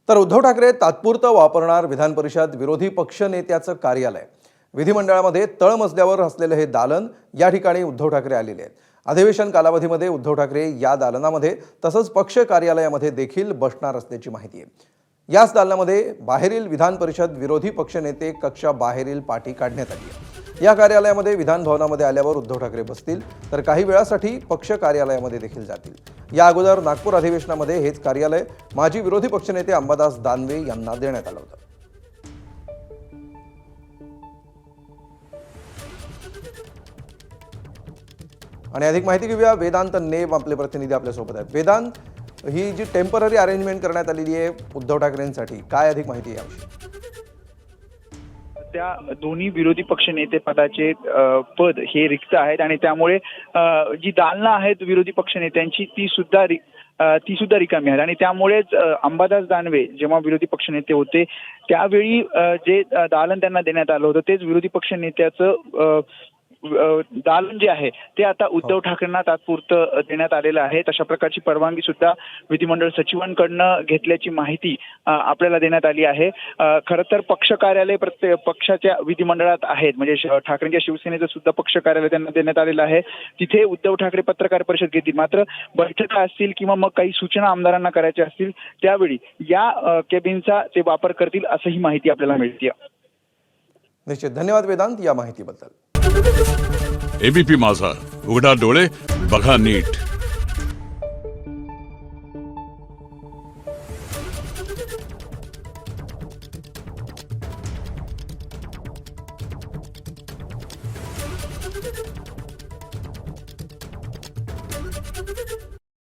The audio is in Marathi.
तर उद्धव ठाकरे तात्पुरतं वापरणार विधान परिषद विरोधी पक्ष नेत्याचं कार्यालय। विधिमंडळामध्ये तळमजल्यावर असलेले हे दालन या ठिकाणी उद्धव ठाकरे आलेले आहेत। अधिवेशन कालावधीमध्ये उद्धव ठाकरे या दालनामध्ये तसंच पक्ष कार्यालयामध्ये देखील बसणार असल्याची माहिती आहे। याच दालनामध्ये बाहेरील विधान परिषद विरोधी पक्ष नेते कक्षाबाहेरील पाठी काढण्यात आली आहे। या कार्यालयामध्ये विधान भवनामध्ये आल्यावर उद्धव ठाकरे बसतील तर काही वेळासाठी पक्ष कार्यालयामध्ये देखील जातील। या अगोदर नागपूर अधिवेशनामध्ये हेच कार्यालय माजी विरोधी पक्षनेते अंबादास दानवे यांना देण्यात आलं होतं। आणि अधिक माहिती घेऊया, वेदांत नेब आपले प्रतिनिधी आपल्या सोबत आहेत। वेदांत, ही जी टेम्पररी अरेंजमेंट करण्यात आलेली आहे उद्धव ठाकरेंसाठी, काय अधिक माहिती आहे याविषयी? त्या दोन्ही विरोधी पक्ष नेते पदाचे पद हे रिक्त आहेत आणि त्यामुळे जी दालनं आहेत विरोधी पक्ष नेत्यांची ती सुद्धा रिकामी आहेत आणि त्यामुळेच अंबादास दानवे जेव्हा विरोधी पक्ष नेते होते त्यावेळी जे दालन त्यांना देण्यात आलं होतं तेच विरोधी पक्ष नेत्याचं दालन जे आहे ते आता उद्धव ठाकरेंना तात्पुरतं देण्यात आलेलं आहे। तशा प्रकारची परवानगी सुद्धा विधिमंडळ सचिवांकडनं घेतल्याची माहिती आपल्याला देण्यात आली आहे। खरं तर पक्ष कार्यालय प्रत्येक पक्षाच्या विधिमंडळात आहेत, म्हणजे ठाकरेंच्या शिवसेनेचं सुद्धा पक्ष कार्यालय त्यांना देण्यात आलेलं आहे। तिथे उद्धव ठाकरे पत्रकार परिषद घेतील, मात्र बैठका असतील किंवा मग काही सूचना आमदारांना करायच्या असतील त्यावेळी या केबिनचा ते वापर करतील असंही माहिती आपल्याला मिळते। निश्चित, धन्यवाद वेदांत या माहितीबद्दल। एबीपी माझा, उघडा डोळे बघा नीट।